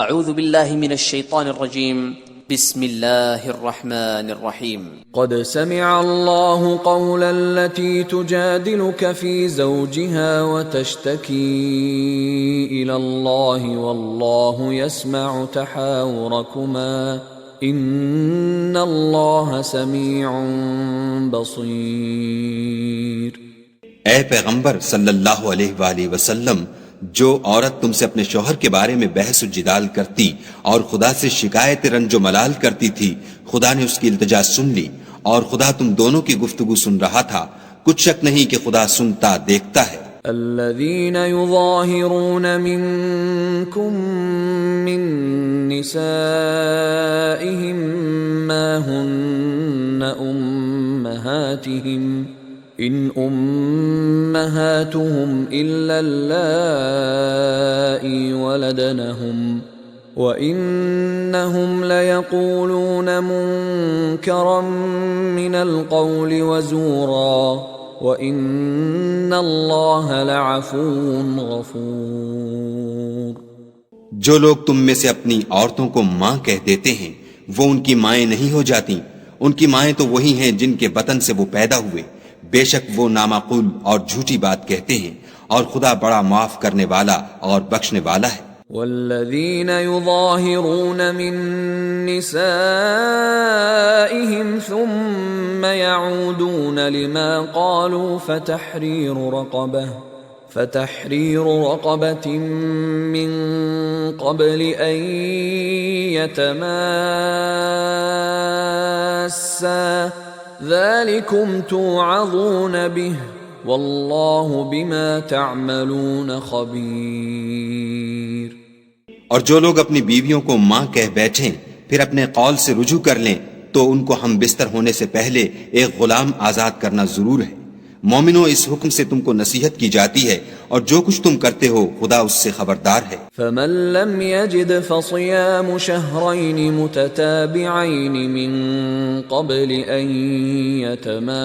اعوذ باللہ من الشیطان الرجیم بسم اللہ الرحمن الرحیم قد سمع اللہ قول التي تجادلك في زوجها وتشتكي إلى الله والله يسمع تحاوركما ان اللہ سمیع بصیر۔ اے پیغمبر صلی اللہ علیہ وآلہ وسلم، جو عورت تم سے اپنے شوہر کے بارے میں بحث و جدال کرتی اور خدا سے شکایت رنج و ملال کرتی تھی، خدا نے اس کی التجا سن لی اور خدا تم دونوں کی گفتگو سن رہا تھا۔ کچھ شک نہیں کہ خدا سنتا دیکھتا ہے۔ الذين يظاهرون منكم من نسائهم ما هن أمهاتهم إن أمهاتهم إلا اللائي ولدنهم وَإِنَّهُمْ لَيَقُولُونَ مُنكَرًا مِنَ الْقَوْلِ وَزُورًا وَإِنَّ اللَّهَ لَعَفُوٌّ غَفُورٌ۔ جو لوگ تم میں سے اپنی عورتوں کو ماں کہہ دیتے ہیں وہ ان کی مائیں نہیں ہو جاتی، ان کی مائیں تو وہی ہیں جن کے بطن سے وہ پیدا ہوئے، بے شک وہ نامعقول اور جھوٹی بات کہتے ہیں، اور خدا بڑا معاف کرنے والا اور بخشنے والا ہے۔ والذین یظاہرون من نسائهم ثم يعودون لما قالوا فتحرير رقبة من قبل أن يتماسا ذلكم توعظون به واللہ بما تعملون خبیر۔ اور جو لوگ اپنی بیویوں کو ماں کہہ بیٹھیں پھر اپنے قول سے رجوع کر لیں تو ان کو ہم بستر ہونے سے پہلے ایک غلام آزاد کرنا ضرور ہے۔ مومنوں، اس حکم سے تم کو نصیحت کی جاتی ہے اور جو کچھ تم کرتے ہو خدا اس سے خبردار ہے۔ فمن لم يجد فصيام شهرين متتابعين من قبل ان يتماسا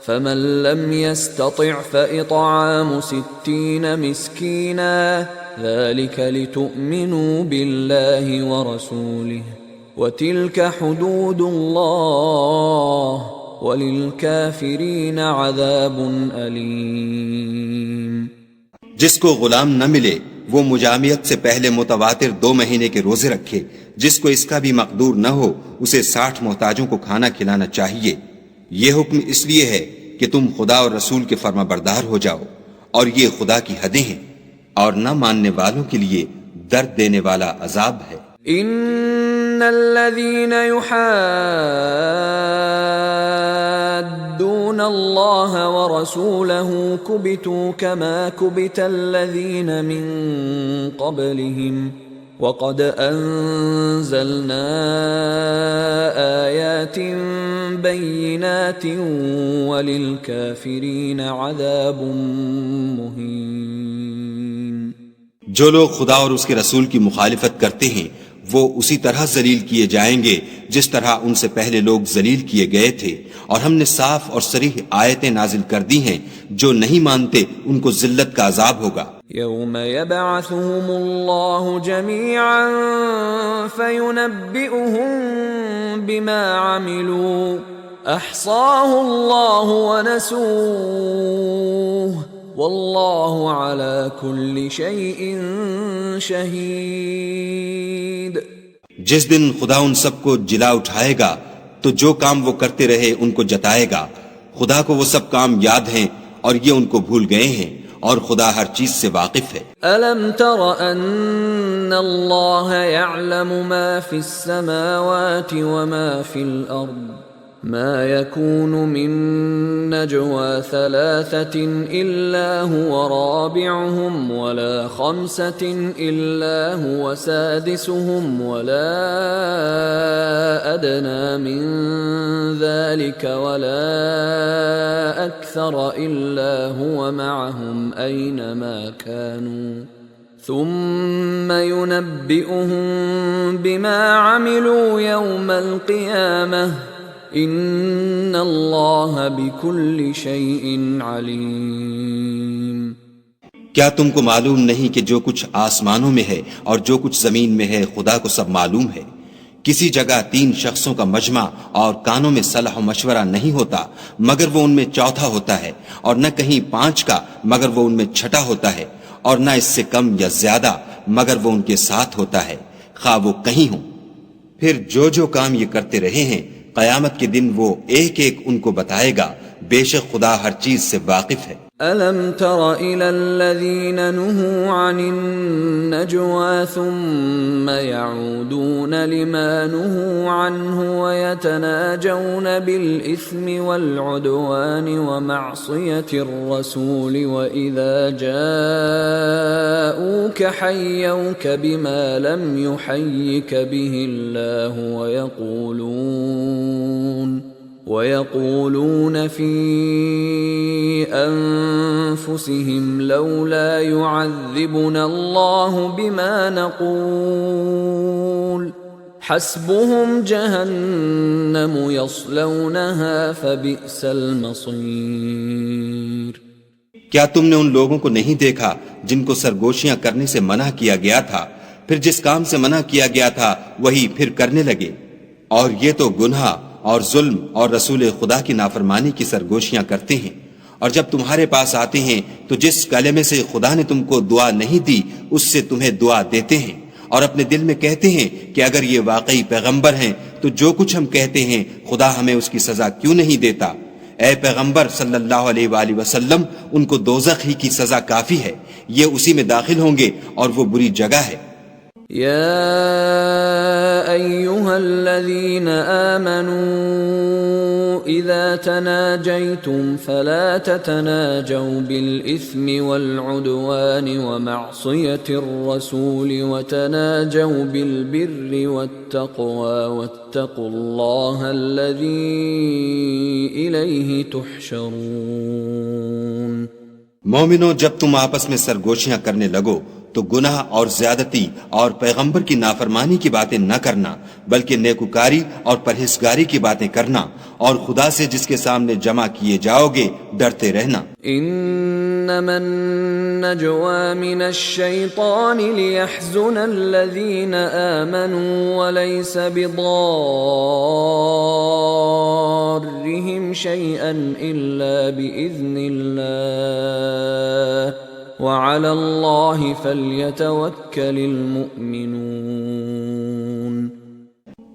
فمن لم يستطع فإطعام 60 مسكينا ذلك لتؤمنوا بالله ورسوله وَتِلْكَ حُدُودُ اللَّهِ وَلِلْكَافِرِينَ عَذَابٌ أَلِيمٌ۔ جس کو غلام نہ ملے وہ مجامعت سے پہلے متواتر 2 مہینے کے روزے رکھے، جس کو اس کا بھی مقدور نہ ہو اسے 60 محتاجوں کو کھانا کھلانا چاہیے۔ یہ حکم اس لیے ہے کہ تم خدا اور رسول کے فرما بردار ہو جاؤ، اور یہ خدا کی حدیں ہیں، اور نہ ماننے والوں کے لیے درد دینے والا عذاب ہے۔ ان الذين يحادون الله ورسوله كبتوا كما كبت الذين من قبلهم وقد انزلنا آيات بينات وللكافرين عذاب مهين۔ جو لوگ خدا اور اس کے رسول کی مخالفت کرتے ہیں وہ اسی طرح ذلیل کیے جائیں گے جس طرح ان سے پہلے لوگ ذلیل کیے گئے تھے، اور ہم نے صاف اور صریح آیتیں نازل کر دی ہیں، جو نہیں مانتے ان کو ذلت کا عذاب ہوگا۔ یوم یبعثهم اللہ جميعا فینبئهم بما عملوا احصاہ اللہ ونسوہ واللہ علی کل شیء شہید۔ جس دن خدا ان سب کو جلا اٹھائے گا تو جو کام وہ کرتے رہے ان کو جتائے گا، خدا کو وہ سب کام یاد ہیں اور یہ ان کو بھول گئے ہیں، اور خدا ہر چیز سے واقف ہے۔ الم تر ان اللہ یعلم ما فی السماوات وما فی الارض ما يكون من نجوى 3 إلا هو رابعهم ولا 5 إلا هو سادسهم ولا أدنى من ذلك ولا أكثر إلا هو معهم أينما كانوا ثم ينبئهم بما عملوا يوم القيامة ان اللہ بکل شیء علیم۔ کیا تم کو معلوم نہیں کہ جو کچھ آسمانوں میں ہے اور جو کچھ زمین میں ہے خدا کو سب معلوم ہے؟ کسی جگہ 3 شخصوں کا مجمع اور کانوں میں صلاح و مشورہ نہیں ہوتا مگر وہ ان میں چوتھا ہوتا ہے، اور نہ کہیں 5 کا مگر وہ ان میں چھٹا ہوتا ہے، اور نہ اس سے کم یا زیادہ مگر وہ ان کے ساتھ ہوتا ہے، خواہ وہ کہیں ہوں۔ پھر جو جو کام یہ کرتے رہے ہیں قیامت کے دن وہ ایک ایک ان کو بتائے گا، بے شک خدا ہر چیز سے واقف ہے۔ أَلَمْ تَرَ إِلَى الَّذِينَ نُهُوا عَنِ النَّجْوَى ثُمَّ يَعُودُونَ لِمَا نُهُوا عَنْهُ وَيَتَنَاجَوْنَ بِالْإِثْمِ وَالْعُدْوَانِ وَمَعْصِيَةِ الرَّسُولِ وَإِذَا جَاءُوكَ حَيَّوْكَ بِمَا لَمْ يُحَيِّكَ بِهِ اللَّهُ وَيَقُولُونَ فِي أَنفُسِهِمْ لَوْلَا يُعَذِّبُنَا اللَّهُ بِمَا نَقُولُ حَسْبُهُمْ جَهَنَّمُ يَصْلَوْنَهَا فَبِئْسَ الْمَصِيرُ۔ کیا تم نے ان لوگوں کو نہیں دیکھا جن کو سرگوشیاں کرنے سے منع کیا گیا تھا، پھر جس کام سے منع کیا گیا تھا وہی پھر کرنے لگے؟ اور یہ تو گناہ اور ظلم اور رسول خدا کی نافرمانی کی سرگوشیاں کرتے ہیں، اور جب تمہارے پاس آتے ہیں تو جس کلمے سے خدا نے تم کو دعا نہیں دی اس سے تمہیں دعا دیتے ہیں، اور اپنے دل میں کہتے ہیں کہ اگر یہ واقعی پیغمبر ہیں تو جو کچھ ہم کہتے ہیں خدا ہمیں اس کی سزا کیوں نہیں دیتا؟ اے پیغمبر صلی اللہ علیہ وآلہ وسلم، ان کو دوزخ ہی کی سزا کافی ہے، یہ اسی میں داخل ہوں گے اور وہ بری جگہ ہے۔ يا أيها الذين آمنوا إذا تناجيتم فلا تتناجوا بالإثم والعدوان ومعصية الرسول وتناجوا بالبر والتقوى واتقوا الله الذي إليه تحشرون۔ مومنو، جب تم آپس میں سرگوشیاں کرنے لگو تو گناہ اور زیادتی اور پیغمبر کی نافرمانی کی باتیں نہ کرنا، بلکہ نیکوکاری اور پرہیزگاری کی باتیں کرنا، اور خدا سے جس کے سامنے جمع کیے جاؤ گے ڈرتے رہنا۔ انما النجوى من الشيطان ليحزن الذين آمنوا وليس بضارهم شيئا إلا بإذن الله وعلى الله فليتوكل المؤمنون۔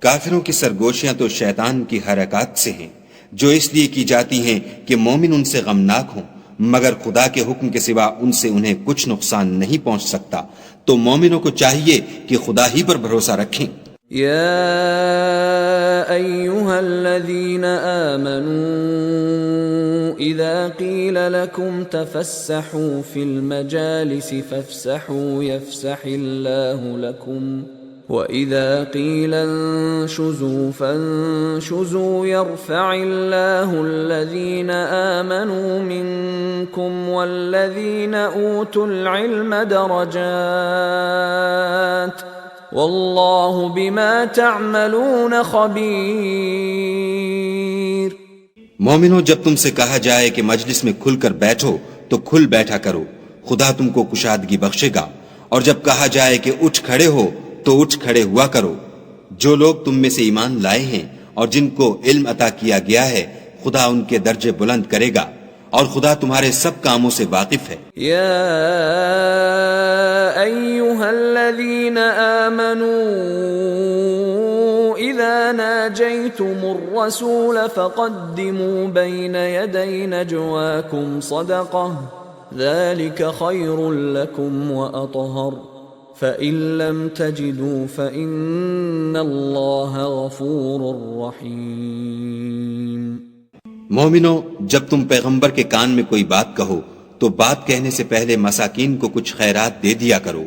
کافروں کی سرگوشیاں تو شیطان کی حرکات سے ہیں جو اس لیے کی جاتی ہیں کہ مومن ان سے غمناک ہوں، مگر خدا کے حکم کے سوا ان سے انہیں کچھ نقصان نہیں پہنچ سکتا، تو مومنوں کو چاہیے کہ خدا ہی پر بھروسہ رکھیں۔ یا ایھا الذین آمنوا اذا قیل لکم تفسحوا فی المجالس فافسحوا یفسح اللہ لکم وَإِذَا قِيلَ انشُزُوا فَانشُزُوا يَرْفَعِ اللَّهُ الَّذِينَ آمَنُوا مِنكُمْ وَالَّذِينَ أُوتُوا الْعِلْمَ دَرَجَاتٍ وَاللَّهُ بِمَا تَعْمَلُونَ خَبِيرٌ۔ مومنوں، جب تم سے کہا جائے کہ مجلس میں کھل کر بیٹھو تو کھل بیٹھا کرو، خدا تم کو کشادگی بخشے گا، اور جب کہا جائے کہ اٹھ کھڑے ہو تو اٹھ کھڑے ہوا کرو۔ جو لوگ تم میں سے ایمان لائے ہیں اور جن کو علم عطا کیا گیا ہے خدا ان کے درجے بلند کرے گا، اور خدا تمہارے سب کاموں سے واقف ہے۔ یا ایھا الذین آمنوا اذا ناجیتم الرسول فقدموا بین یدی نجواکم صدقہ ذلک خیر لکم واطہر فَإِن لَّمْ تَجِدُوا فَإِنَّ اللَّهَ غَفُورٌ رَّحِيمٌ۔ مومنو، جب تم پیغمبر کے کان میں کوئی بات کہو تو بات کہنے سے پہلے مساکین کو کچھ خیرات دے دیا کرو،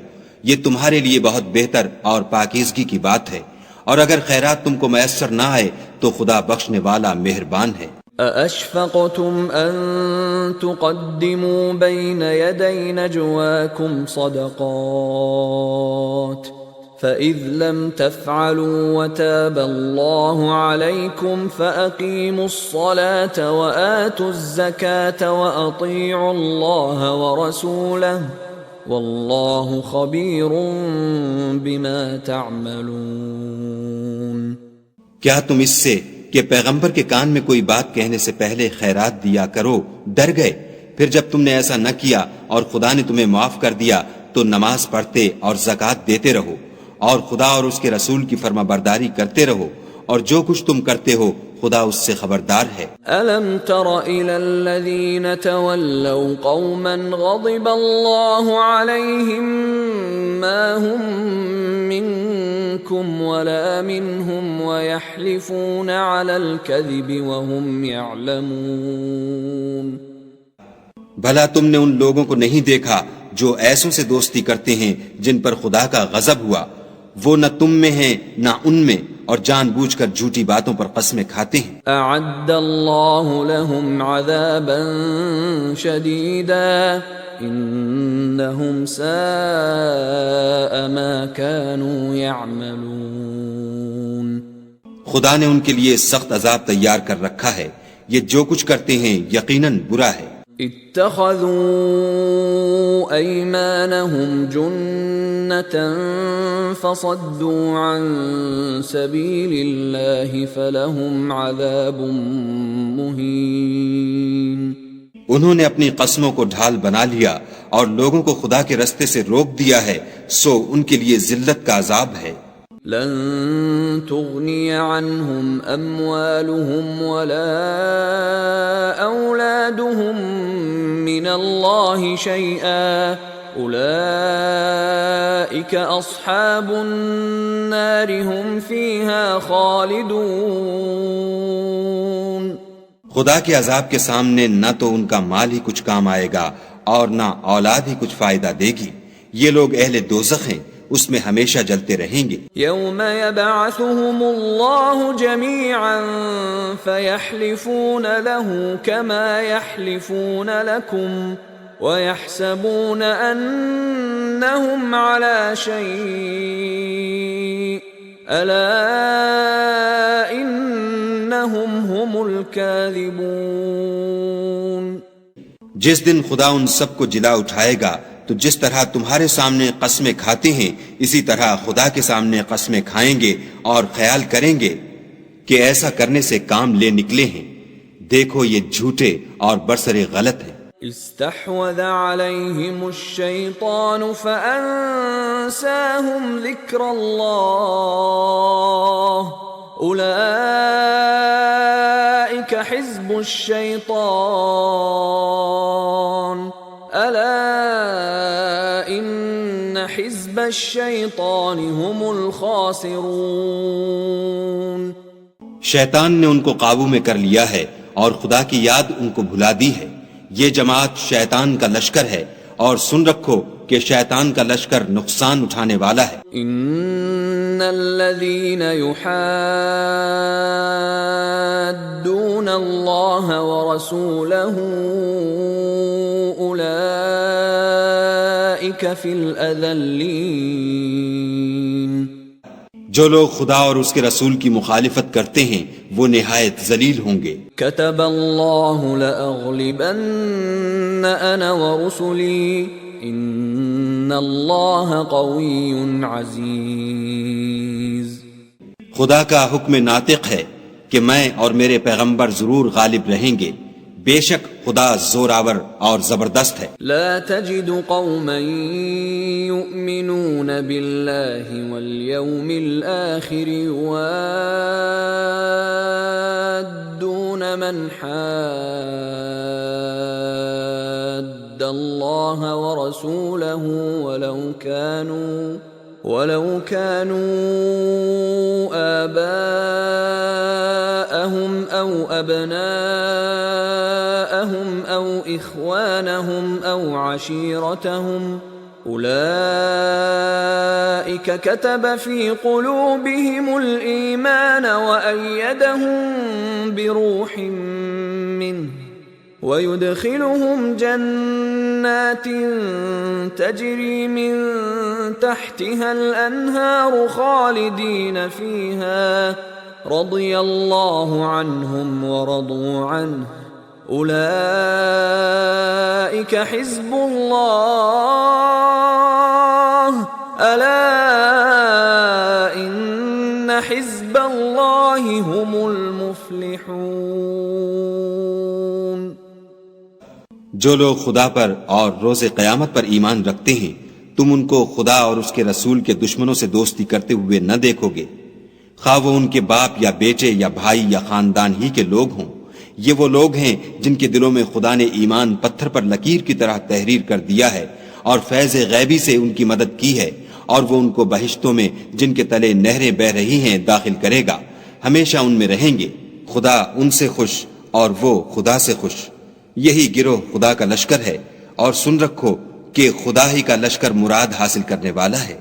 یہ تمہارے لیے بہت بہتر اور پاکیزگی کی بات ہے، اور اگر خیرات تم کو میسر نہ آئے تو خدا بخشنے والا مہربان ہے۔ أَأَشْفَقْتُمْ أَن تُقَدِّمُوا بَيْنَ يَدَيْ نَجْوَاكُمْ صَدَقَاتٍ فَإِذْ لَمْ تَفْعَلُوا وَتَابَ اللَّهُ عَلَيْكُمْ فَأَقِيمُوا الصَّلَاةَ وَآتُوا الزَّكَاةَ وَأَطِيعُوا اللَّهَ وَرَسُولَهُ وَاللَّهُ خَبِيرٌ بِمَا تَعْمَلُونَ۔ کیا تم اس سے کہ پیغمبر کے کان میں کوئی بات کہنے سے پہلے خیرات دیا کرو ڈر گئے؟ پھر جب تم نے ایسا نہ کیا اور خدا نے تمہیں معاف کر دیا تو نماز پڑھتے اور زکوٰۃ دیتے رہو اور خدا اور اس کے رسول کی فرما برداری کرتے رہو، اور جو کچھ تم کرتے ہو خدا اس سے خبردار ہے۔ أَلَمْ تَرَ إِلَى الَّذِينَ تَوَلَّوْا قَوْمًا غَضِبَ اللَّهُ عَلَيْهِمْ مَا هُمْ مِنْكُمْ وَلَا مِنْهُمْ وَيَحْلِفُونَ عَلَى الْكَذِبِ وَهُمْ يَعْلَمُونَ۔ بھلا تم نے ان لوگوں کو نہیں دیکھا جو ایسوں سے دوستی کرتے ہیں جن پر خدا کا غضب ہوا، وہ نہ تم میں ہیں نہ ان میں، اور جان بوجھ کر جھوٹی باتوں پر قسمیں کھاتے ہیں۔ أَعَدَّ اللَّهُ لَهُمْ عَذَابًا شَدِيدًا إِنَّهُمْ سَاءَ مَا كَانُوا يَعْمَلُونَ۔ خدا نے ان کے لیے سخت عذاب تیار کر رکھا ہے، یہ جو کچھ کرتے ہیں یقیناً برا ہے۔ اتخذوا أيمانهم جنة فصدوا عن سبيل الله فلهم عذاب مهين۔ انہوں نے اپنی قسموں کو ڈھال بنا لیا اور لوگوں کو خدا کے رستے سے روک دیا ہے، سو ان کے لیے ذلت کا عذاب ہے۔ لن تغني عنهم أموالهم ولا أولادهم من الله شيئا أولئك أصحاب النار هم فيها خالدون۔ خدا کے عذاب کے سامنے نہ تو ان کا مال ہی کچھ کام آئے گا اور نہ اولاد ہی کچھ فائدہ دے گی، یہ لوگ اہل دوزخ ہیں، اس میں ہمیشہ جلتے رہیں گے۔ یوم یبعثهم اللہ جميعا فیحلفون له كما يحلفون لكم ويحسبون انهم على شيء الا انهم هم الكاذبون۔ جس دن خدا ان سب کو جلا اٹھائے گا تو جس طرح تمہارے سامنے قسمیں کھاتے ہیں اسی طرح خدا کے سامنے قسمیں کھائیں گے اور خیال کریں گے کہ ایسا کرنے سے کام لے نکلے ہیں، دیکھو یہ جھوٹے اور برسر غلط ہیں۔ استحوذ عليهم الشيطان فأنساهم ذكر الله أولئك حزب الشيطان ألا إن حزب الشيطان هم الخاسرون۔ شیطان نے ان کو قابو میں کر لیا ہے اور خدا کی یاد ان کو بھلا دی ہے، یہ جماعت شیطان کا لشکر ہے، اور سن رکھو کہ شیطان کا لشکر نقصان اٹھانے والا ہے۔ ان الذين يحادون الله ورسوله اولئك في الاذلين۔ جو لوگ خدا اور اس کے رسول کی مخالفت کرتے ہیں وہ نہایت ذلیل ہوں گے۔ كتب الله لأغلبن أنا ورسلي إن الله قوي عزيز۔ خدا کا حکم ناطق ہے کہ میں اور میرے پیغمبر ضرور غالب رہیں گے، بے شک خدا زوراور اور زبردست ہے۔ لا تجد قوما يؤمنون بالله واليوم الآخر يوادون من حاد الله ورسوله ولو كانوا آباءهم أو أبناءهم أو إخوانهم أو عشيرتهم أولئك كتب في قلوبهم الإيمان وأيدهم بروح منه ويدخلهم جنات جنات تجری من تحتها الانہار خالدین فیہا رضی اللہ عنہم ورضوا عنہ اولئک حزب اللہ الا ان حزب اللہ هم المفلحون۔ جو لوگ خدا پر اور روز قیامت پر ایمان رکھتے ہیں تم ان کو خدا اور اس کے رسول کے دشمنوں سے دوستی کرتے ہوئے نہ دیکھو گے، خواہ وہ ان کے باپ یا بیٹے یا بھائی یا خاندان ہی کے لوگ ہوں۔ یہ وہ لوگ ہیں جن کے دلوں میں خدا نے ایمان پتھر پر لکیر کی طرح تحریر کر دیا ہے اور فیض غیبی سے ان کی مدد کی ہے، اور وہ ان کو بہشتوں میں جن کے تلے نہریں بہہ رہی ہیں داخل کرے گا، ہمیشہ ان میں رہیں گے، خدا ان سے خوش اور وہ خدا سے خوش۔ یہی گروہ خدا کا لشکر ہے، اور سن رکھو کہ خدا ہی کا لشکر مراد حاصل کرنے والا ہے۔